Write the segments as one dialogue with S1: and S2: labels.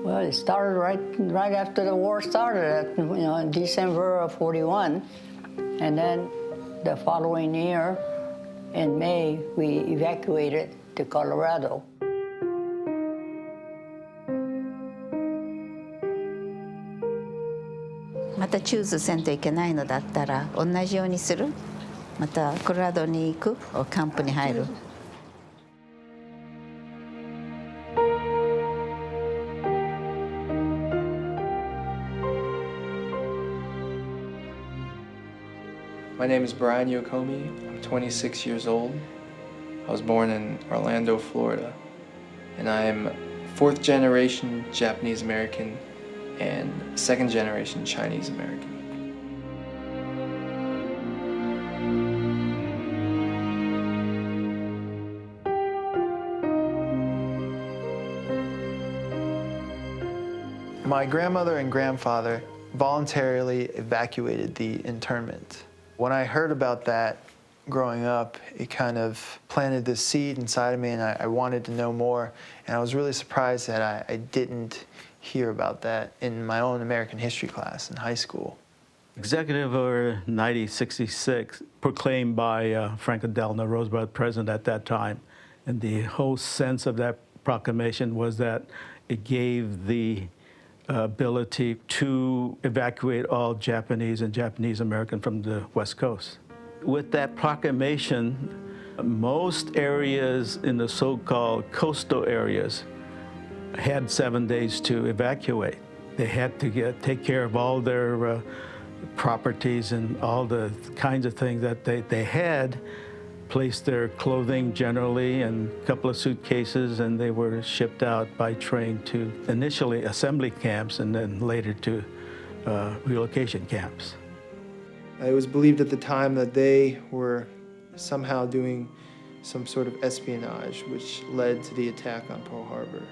S1: Well, it started right after the war started, in December of '41, and then the following year, in May, we evacuated to Colorado.
S2: またチューズせんといけないのだったら同じようにする？またコロラドに行く？キャンプに入る？
S3: My name is Bryan Yokomi. I'm 26 years old. I was born in Orlando, Florida, and I am fourth generation Japanese American and second generation Chinese American.
S4: My grandmother and grandfather voluntarily evacuated the internment. When I heard about that growing up, it kind of planted this seed inside of me, and I wanted to know more. And I was really surprised that I didn't hear about that in my own American history class in high school.
S5: Executive Order 9066, proclaimed by Franklin Delano Roosevelt, president at that time. And the whole sense of that proclamation was that it gave the ability to evacuate all Japanese and Japanese American from the West Coast. With that proclamation, most areas in the so-called coastal areas had 7 days to evacuate. They had to take care of all their properties and all the kinds of things that they had, placed their clothing generally in a couple of suitcases, and they were shipped out by train to initially assembly camps and then later to relocation camps.
S4: It was believed at the time that they were somehow doing some sort of espionage, which led to the attack on Pearl Harbor.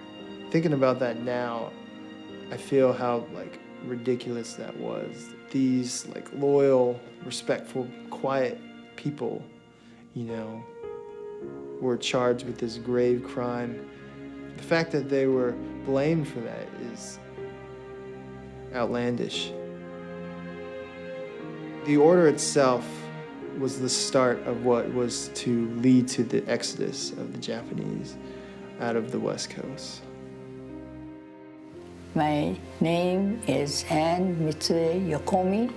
S4: Thinking about that now, I feel how ridiculous that was. These loyal, respectful, quiet people, were charged with this grave crime. The fact that they were blamed for that is outlandish. The order itself was the start of what was to lead to the exodus of the Japanese out of the West Coast.
S1: My name is Ann Mitsue Yokomi.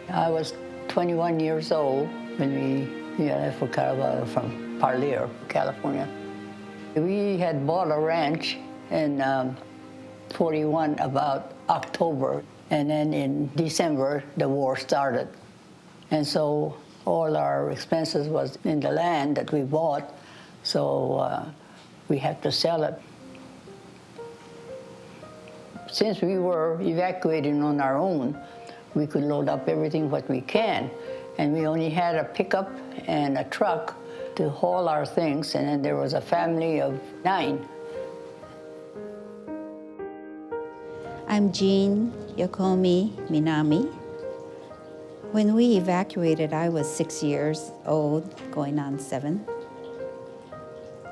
S1: I was 21 years old when we left for Colorado from Parlier, California. We had bought a ranch in '41 about October, and then in December the war started. And so all our expenses was in the land that we bought, so we had to sell it. Since we were evacuating on our own, we could load up everything what we can. And we only had a pickup and a truck to haul our things, and then there was a family of 9.
S2: I'm Jean Yokomi Minami. When we evacuated, I was 6 years old, going on 7.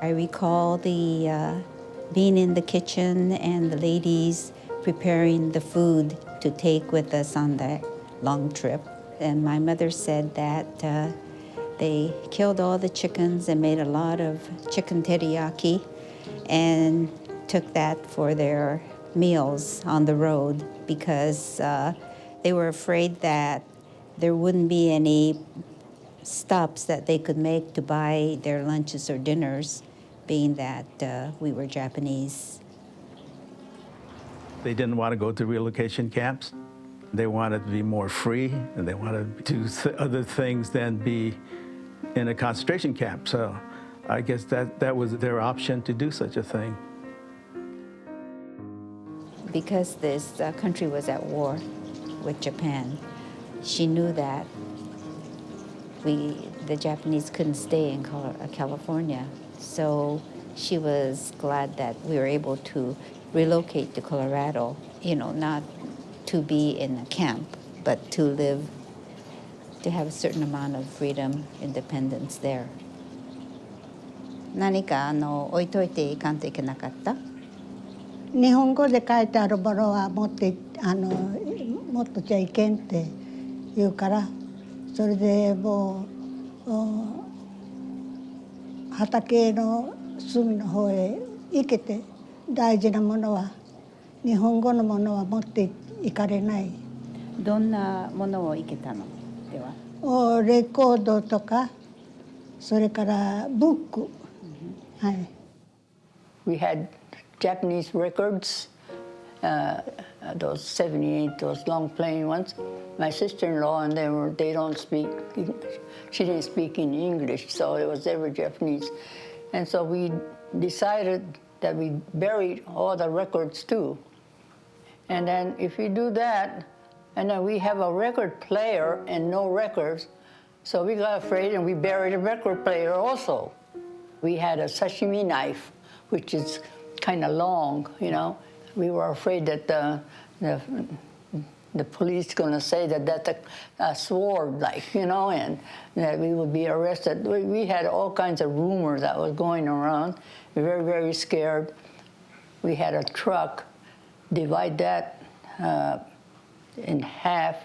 S2: I recall being in the kitchen and the ladies preparing the food to take with us on that long trip. And my mother said that they killed all the chickens and made a lot of chicken teriyaki and took that for their meals on the road because they were afraid that there wouldn't be any stops that they could make to buy their lunches or dinners, being that we were Japanese.
S5: They didn't want to go to relocation camps. They wanted to be more free, and they wanted to do other things than be in a concentration camp. So I guess that was their option to do such a thing.
S2: Because this country was at war with Japan, she knew that the Japanese couldn't stay in California. So she was glad that we were able to relocate to Colorado, not to be in a camp, but to live, to have a certain amount of freedom, independence there.
S6: 何か置いといていかんといけなかった。日本語で書いてあるものは持っちゃいけんって言うから、それでもう畑の隅の方へ行けて、大事なものは日本語のものは持っていかれない。
S2: どんなものを生けたのでは？
S6: レコードとか、それからブック、はい。
S1: We had Japanese records, those 78, those long playing ones. My sister-in-law and they don't speak, she didn't speak in English, so it was ever Japanese. And so we decided that we buried all the records too. And then if we do that, and then we have a record player and no records, so we got afraid and we buried the record player also. We had a sashimi knife, which is kind of long, you know. We were afraid that the police going to say that that's a sword, like, you know, and that we would be arrested. We had all kinds of rumors that was going around. We were very, very scared. We had a truck, divide that in half,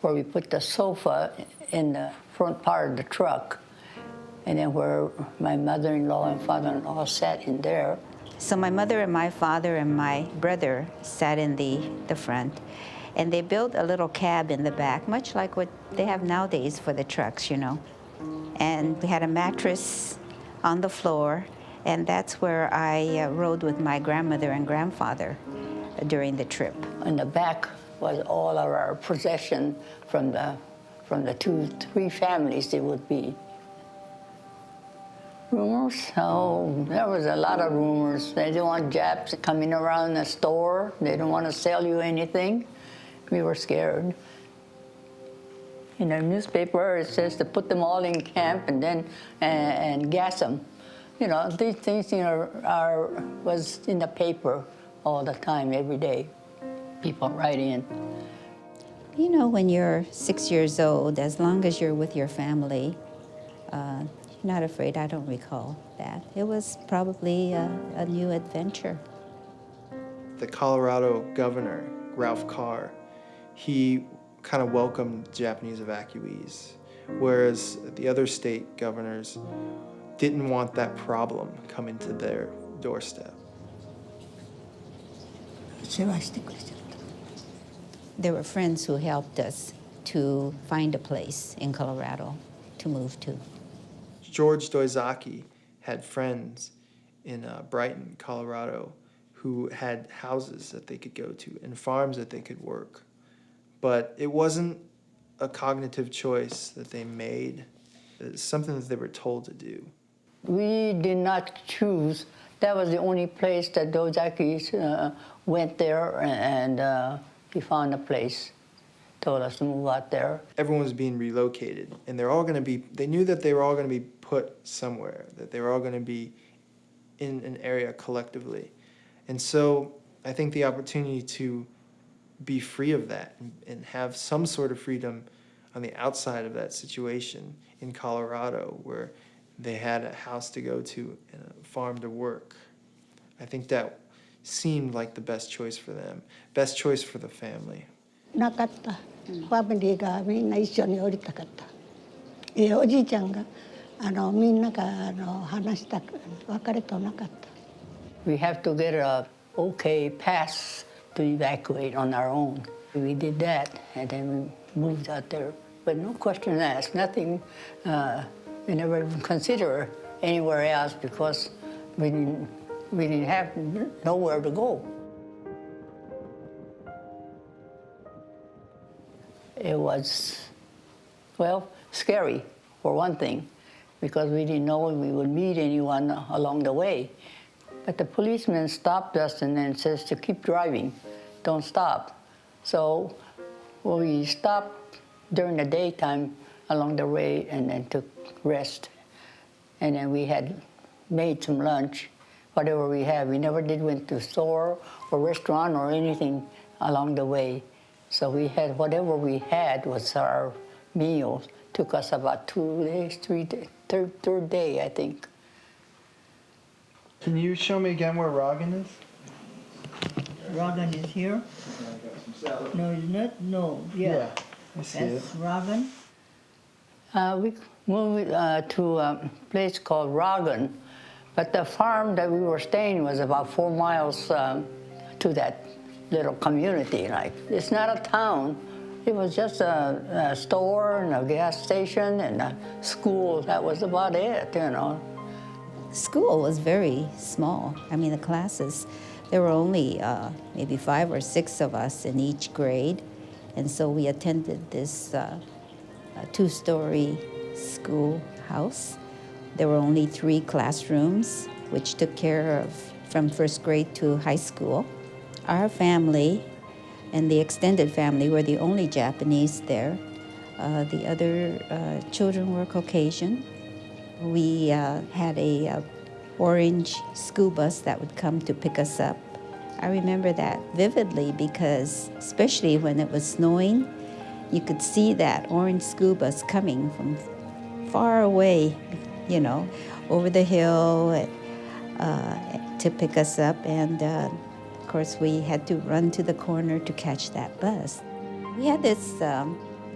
S1: where we put the sofa in the front part of the truck, and then where my mother-in-law and father-in-law sat in there.
S2: So my mother and my father and my brother sat in the front, and they built a little cab in the back, much like what they have nowadays for the trucks, you know. And we had a mattress on the floor, and that's where I rode with my grandmother and grandfather during the trip.
S1: In the back was all of our possession from the 2-3 families it would be. Rumors? Oh, there was a lot of rumors. They didn't want Japs coming around the store. They didn't want to sell you anything. We were scared. In the newspaper, it says to put them all in camp and then and gas them. You know, these things, you know, was in the paper all the time, every day. People write in.
S2: You know, when you're 6 years old, as long as you're with your family, you're not afraid. I don't recall that. It was probably a new adventure.
S4: The Colorado governor, Ralph Carr, he kind of welcomed Japanese evacuees, whereas the other state governors didn't want that problem coming to their doorstep.
S2: There were friends who helped us to find a place in Colorado to move to.
S4: George Doizaki had friends in Brighton, Colorado, who had houses that they could go to and farms that they could work. But it wasn't a cognitive choice that they made. It's something that they were told to do.
S1: We did not choose. That was the only place that Doizaki went there, and he found a place, told us to move out there.
S4: Everyone was being relocated, and they knew that they were all going to be put somewhere, that they were all going to be in an area collectively. And so I think the opportunity to be free of that and have some sort of freedom on the outside of that situation in Colorado, where they had a house to go to and a farm to work, I think that seemed like the best choice for them, best choice for the family.
S6: なかった。ファミリーがみんな一緒に降りたかった。おじいちゃんがみんなが話したく別れとなかった。
S1: We have to get a okay pass to evacuate on our own. We did that, and then we moved out there. But no question asked, nothing, we never even consider anywhere else because we didn't have nowhere to go. It was, well, scary, for one thing, because we didn't know if we would meet anyone along the way. But the policeman stopped us and then says to keep driving, don't stop. So we stopped during the daytime along the way and then took rest. And then we had made some lunch, whatever we had. We never did went to store or restaurant or anything along the way. So we had whatever we had was our meal. Took us about 2 days, 3 days, third day, I think.
S4: Can you show me again where Rogan is?
S1: Ragan is here. No, it's not. No, yeah.
S4: I see
S1: That's
S4: it.
S1: Ragan. We moved to a place called Ragan, but the farm that we were staying was about 4 miles to that little community. Like, it's not a town. It was just a store and a gas station and a school. That was about it, you know.
S2: School was very small. I mean, the classes, there were only maybe 5 or 6 of us in each grade. And so we attended this 2-story schoolhouse. There were only 3 classrooms, which took care of from 1st grade to high school. Our family and the extended family were the only Japanese there. The other children were Caucasian. We had a orange school bus that would come to pick us up. I remember that vividly because, especially when it was snowing, you could see that orange school bus coming from far away, you know, over the hill to pick us up. And of course, we had to run to the corner to catch that bus. We had this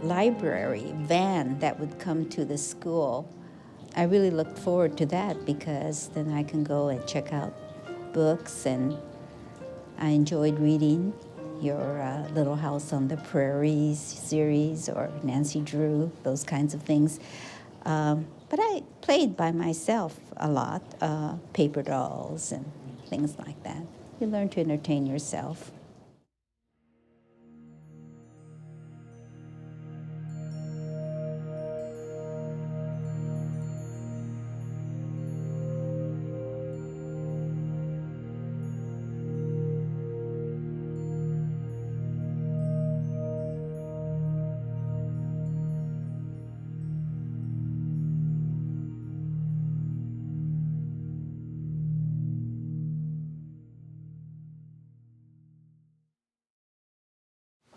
S2: library van that would come to the school. I really looked forward to that because then I can go and check out books, and I enjoyed reading your Little House on the Prairie series or Nancy Drew, those kinds of things. But I played by myself a lot, paper dolls and things like that. You learn to entertain yourself.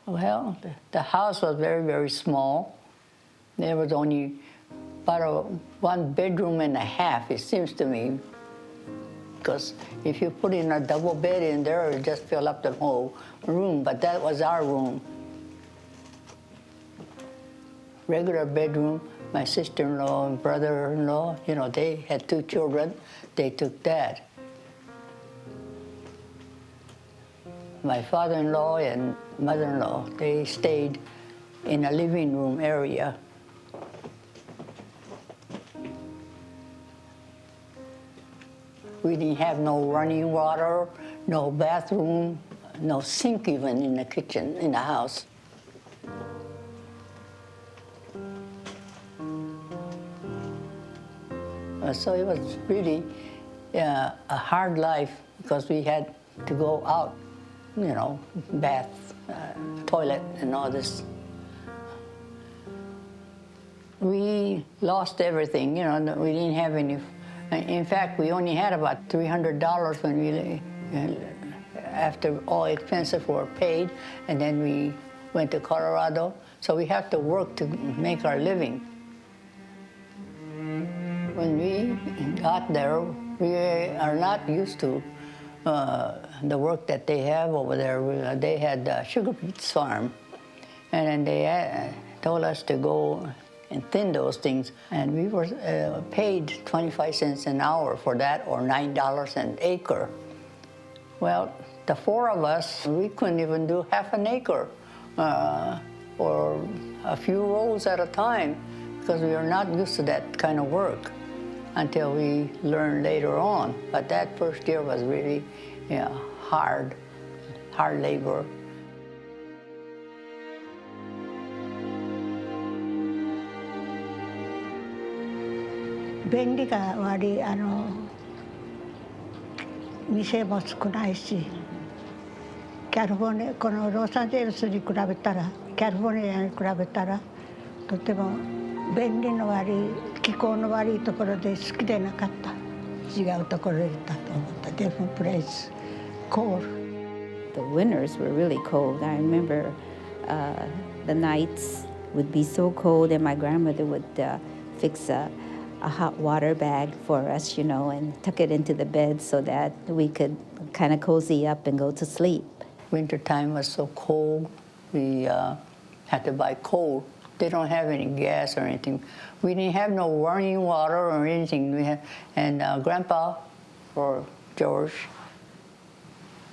S1: Well, the house was very, very small. There was only about 1 bedroom and a half, it seems to me. Because if you put in a double bed in there, it just fill up the whole room, but that was our room. Regular bedroom, my sister-in-law and brother-in-law, you know, they had 2 children, they took that. My father-in-law and mother-in-law, they stayed in a living room area. We didn't have no running water, no bathroom, no sink even in the kitchen, in the house. So it was really a hard life because we had to go out, you know, bath, toilet, and all this. We lost everything, you know, we didn't have any. In fact, we only had about $300 when we, after all expenses were paid, and then we went to Colorado. So we have to work to make our living. When we got there, we are not used to the work that they have over there. They had sugar beets farm, and then they told us to go and thin those things, and we were paid 25 cents an hour for that, or $9 an acre. Well, the 4 of us, we couldn't even do half an acre, or a few rows at a time, because we were not used to that kind of work until we learned later on. But that first year was really, hard labor.
S6: 便利が悪い、店も少ないし、このロサンゼルスに比べたら、キャリフォルニアに比べたら、とても便利の悪い、気候の悪いところで好きでなかった。違うところにいたと思った。Different place, cold.
S2: The winters were really cold. I remember the nights would be so cold, and my grandmother would fix a hot water bag for us, and tuck it into the bed so that we could kind of cozy up and go to sleep.
S1: Wintertime was so cold, we had to buy coal. They don't have any gas or anything. We didn't have no running water or anything. And Grandpa, or George,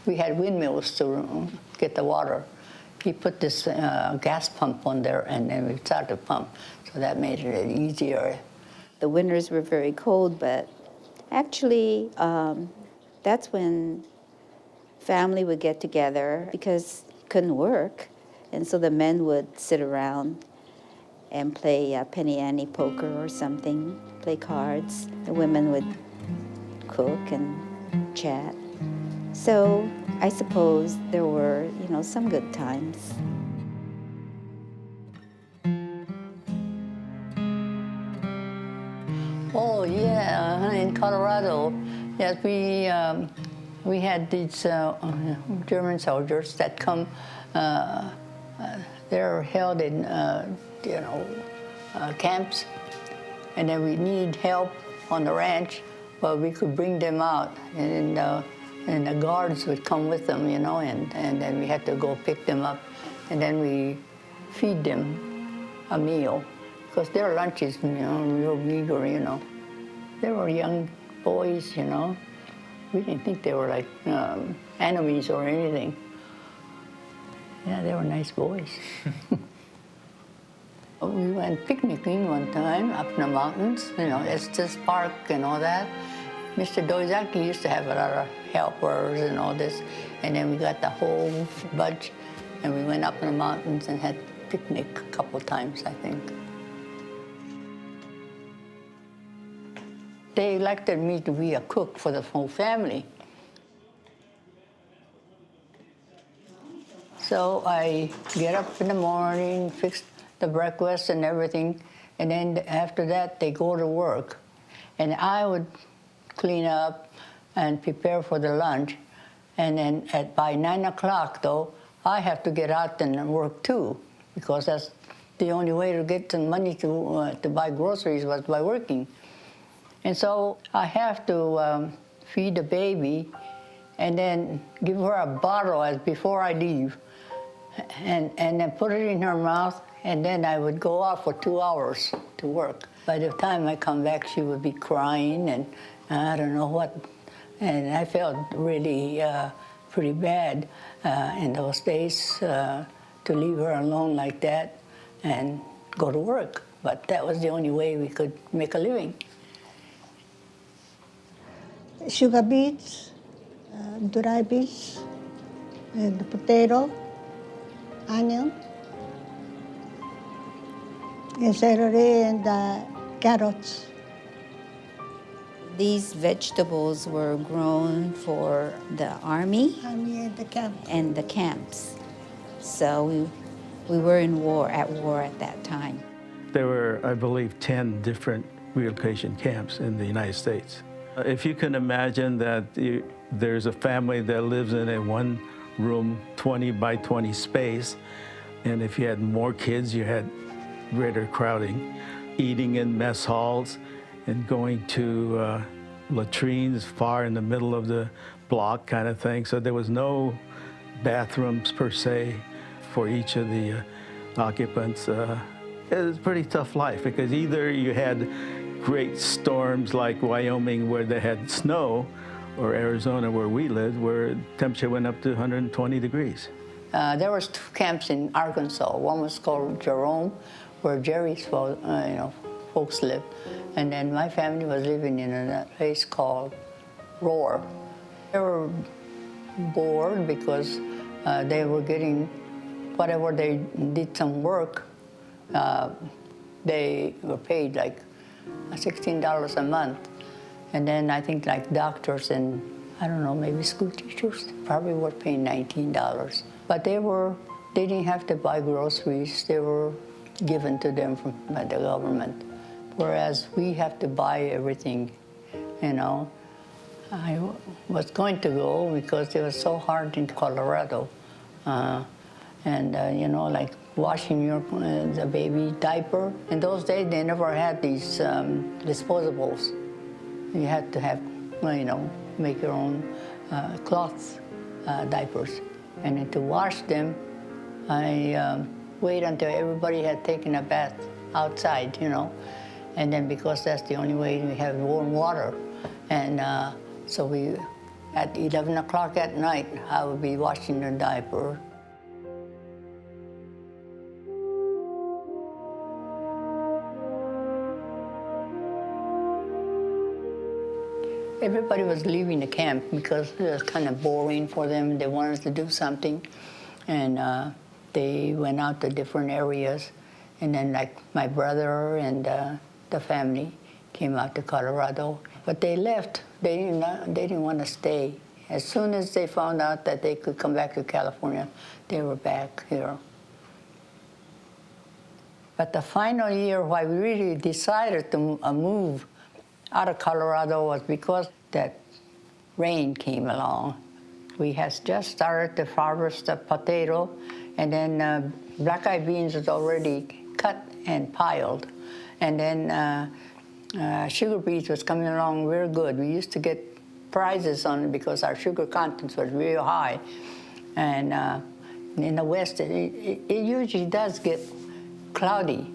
S1: we had windmills to get the water. He put this gas pump on there, and then we started to pump. So that made it easier.
S2: The winters were very cold, but actually, that's when family would get together because couldn't work. And so the men would sit around and play penny ante poker or something, play cards. The women would cook and chat. So I suppose there were, some good times.
S1: Oh yeah, in Colorado, yes, we had these German soldiers that come. They're held in camps, and then we need help on the ranch. Well, we could bring them out, and the guards would come with them, and then we had to go pick them up, and then we feed them a meal. Because their lunches, real meager, They were young boys, We didn't think they were like enemies or anything. Yeah, they were nice boys. We went picnicking one time up in the mountains, Estes Park and all that. Mr. Doizaki used to have a lot of helpers and all this. And then we got the whole bunch, and we went up in the mountains and had picnic a couple times, I think. They elected me to be a cook for the whole family. So I get up in the morning, fix the breakfast and everything, and then after that they go to work. And I would clean up and prepare for the lunch. And then by 9 o'clock, though, I have to get out and work too, because that's the only way to get some money to buy groceries was by working. And so I have to feed the baby and then give her a bottle as before I leave, and then put it in her mouth, and then I would go off for 2 hours to work. By the time I come back, she would be crying and I don't know what. And I felt really pretty bad in those days to leave her alone like that and go to work. But that was the only way we could make a living.
S6: Sugar beets, dry beets, and the potato, onion, and celery, and carrots.
S2: These vegetables were grown for the army
S6: And the camp.
S2: and the camps. So we were at war at that time.
S5: There were, I believe, 10 different relocation camps in the United States. If you can imagine that there's a family that lives in a one-room, 20 by 20 space, and if you had more kids, you had greater crowding, eating in mess halls, and going to latrines far in the middle of the block kind of thing. So there was no bathrooms per se for each of the occupants. It was a pretty tough life because either you had great storms like Wyoming where they had snow, or Arizona where we lived where temperature went up to 120 degrees.
S1: There was 2 camps in Arkansas. One was called Jerome, where Jerry's folks lived. And then my family was living in a place called Roar. They were bored because they were getting, whatever they did some work, they were paid like $16 a month. And then I think like doctors and, I don't know, maybe school teachers probably were paying $19. But they didn't have to buy groceries. They were given to them by the government. Whereas we have to buy everything, I was going to go because it was so hard in Colorado. Like washing the baby diaper. In those days, they never had these disposables. You had to have, make your own cloth diapers. And then to wash them, I wait until everybody had taken a bath outside, you know. And then because that's the only way we have warm water. And so at 11 o'clock at night, I would be washing their diaper. Everybody was leaving the camp because it was kind of boring for them. They wanted to do something. And they went out to different areas. And then like my brother and the family came out to Colorado. But they left. They didn't want to stay. As soon as they found out that they could come back to California, they were back here. But the final year why we really decided to move out of Colorado was because that rain came along. We had just started to harvest the potato, and then black-eyed beans was already cut and piled. And then sugar beets was coming along real good. We used to get prizes on it because our sugar content was real high. And in the West, it usually does get cloudy,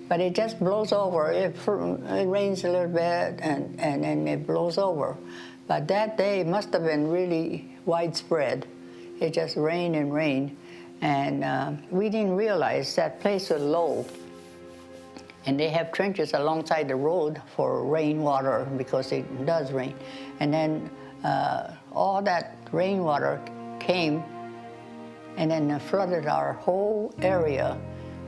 S1: but it just blows over. It rains a little bit, and then it blows over. But that day must have been really widespread. It just rained and rained. And we didn't realize that place was low. And they have trenches alongside the road for rainwater because it does rain. And then all that rainwater came and then flooded our whole area.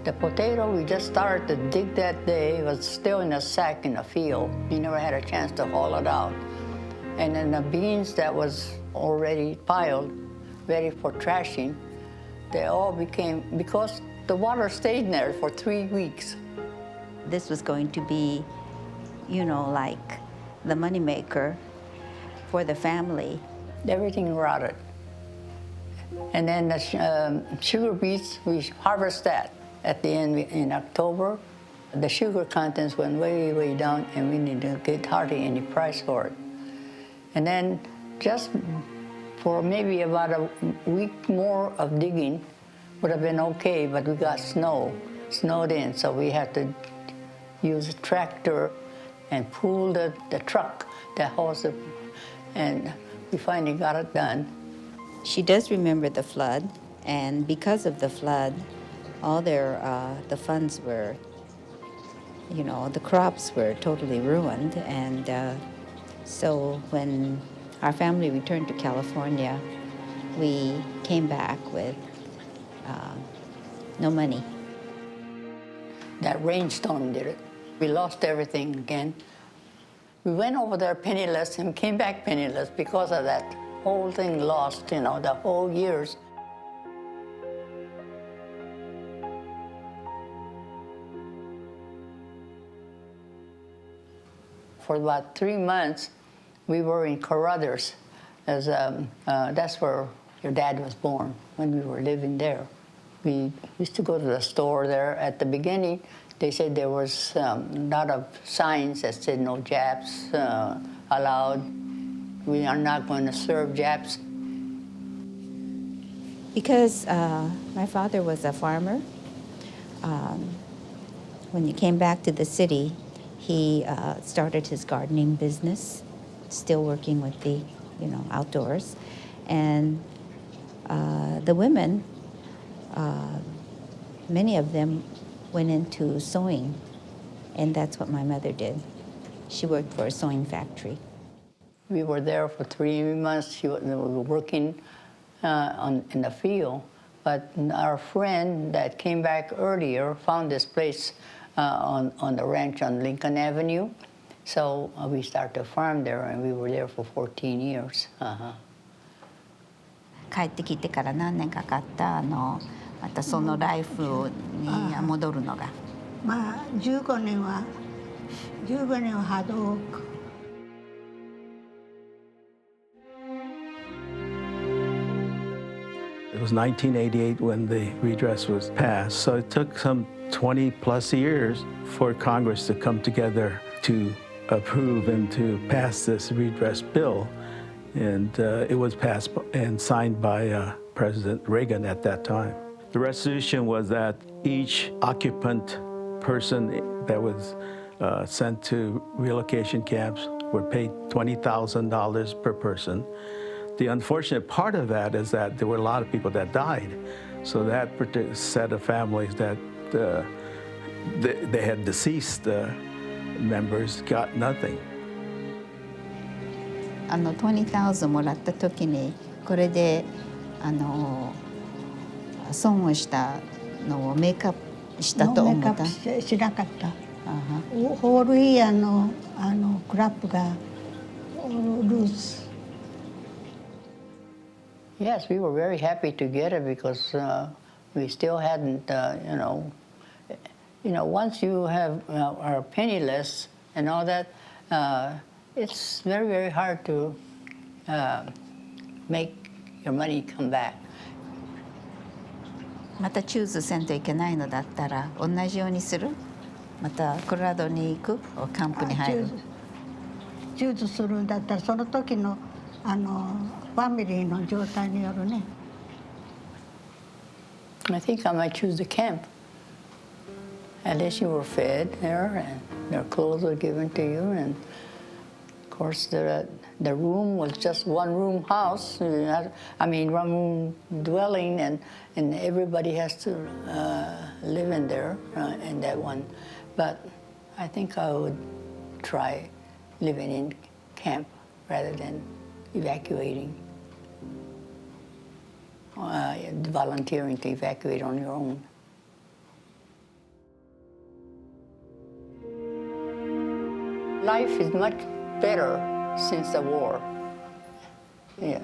S1: The potato we just started to dig that day was still in a sack in the field. We never had a chance to haul it out. And then the beans that was already piled, ready for trashing, they all became, because the water stayed there for 3 weeks.
S2: This was going to be, you know, like the moneymaker for the family.
S1: Everything rotted. And then the sugar beets, we harvest that at the end in October. The sugar contents went way, way down, and we didn't get hardly any price for it. And then just for maybe about a week more of digging would have been okay, but we got snowed in, so we had to use a tractor and pull the truck that hauls it, and we finally got it done.
S2: She does remember the flood, and because of the flood, all the funds were, you know, the crops were totally ruined. And so when our family returned to California, we came back with no money.
S1: That rainstorm did it. We lost everything again. We went over there penniless and came back penniless because of that whole thing lost, you know, the whole years. For about 3 months, we were in Carruthers, as that's where your dad was born, when we were living there. We used to go to the store there. At the beginning, they said there was a lot of signs that said no Japs allowed. We are not going to serve Japs.
S2: Because my father was a farmer, when he came back to the city, he started his gardening business, still working with the, you know, outdoors. And the women, many of them went into sewing, and that's what my mother did. She worked for a sewing factory.
S1: We were there for 3 months. She was working in the field. But our friend that came back earlier found this place on the ranch on Lincoln Avenue. So we started to farm there, and we were there for 14 years.
S2: 帰ってきてから何年かかったまたそのライフに戻るのが。
S6: まあ15年はハードワーク。
S5: It was 1988 when the redress was passed, so it took some 20 plus years for Congress to come together to approve and to pass this redress bill. And it was passed and signed by President Reagan at that time. The resolution was that each occupant person that was sent to relocation camps were paid $20,000 per person. The unfortunate part of that is that there were a lot of people that died. So that particular set of families that they had deceased members got nothing.
S2: 20,000もらった時にこれで損をしたのをメイクアップしたと思った。
S6: メイクアップしなかった。ホールイヤーのクラップがルース。
S1: Yes, we were very happy to get it because we still hadn't, once you have are penniless and all that, it's very, very hard to make your money come back.
S2: またチューズせんといけないのだったら同じようにする？またコロラドに行く？キャンプに入る？
S6: チューズするんだったらその時のファミリーの状態によるね。
S1: I think I might choose the camp. At least you were fed there, and their clothes were given to you, and of course the room was just one-room house. One room dwelling, and everybody has to live in there in that one. But I think I would try living in camp rather than evacuating, volunteering to evacuate on your own. Life is much better since the war. Yeah,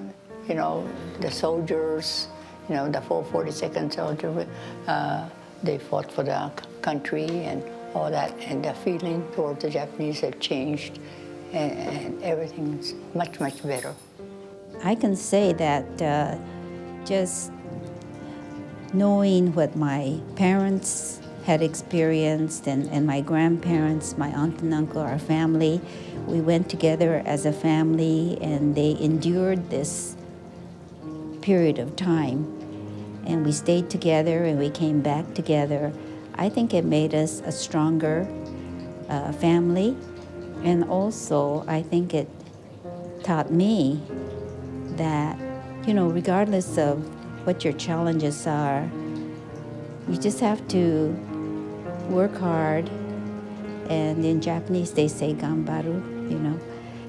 S1: the soldiers, the 442nd soldier, they fought for the country and all that, and the feeling towards the Japanese have changed, and everything's much, much better.
S2: I can say that just knowing what my parents had experienced and my grandparents, my aunt and uncle, our family, we went together as a family and they endured this period of time. And we stayed together and we came back together. I think it made us a stronger family. And also, I think it taught me that, regardless of what your challenges are, you just have to work hard. And in Japanese, they say ganbaru,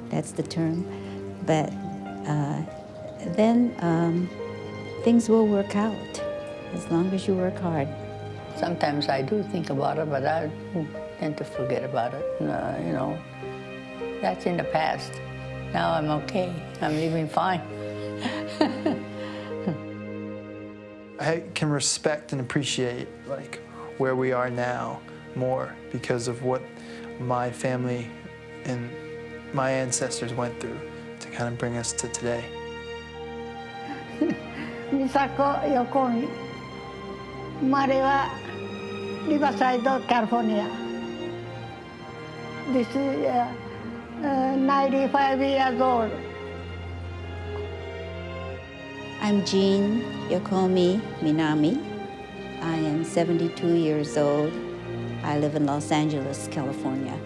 S2: that's the term. But then things will work out as long as you work hard.
S1: Sometimes I do think about it, but I tend to forget about it. That's in the past. Now I'm okay. I'm living fine.
S4: I can respect and appreciate where we are now more because of what my family and my ancestors went through to kind of bring us to today.
S6: Misako Yokomi, 生まれはリバサイド、カリフォルニア。This is 95 years old.
S2: I'm Jean Yokomi Minami. I am 72 years old. I live in Los Angeles, California.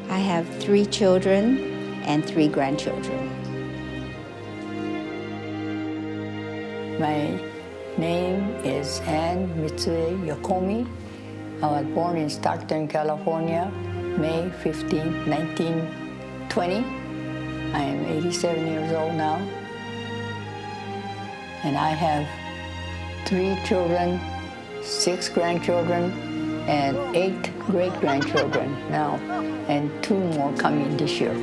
S2: I have 3 children and 3 grandchildren.
S1: My name is Ann Mitsue Yokomi. I was born in Stockton, California, May 15, 1920. I am 87 years old now. And I have 3 children, 6 grandchildren, and 8 great-grandchildren now, and 2 more coming this year.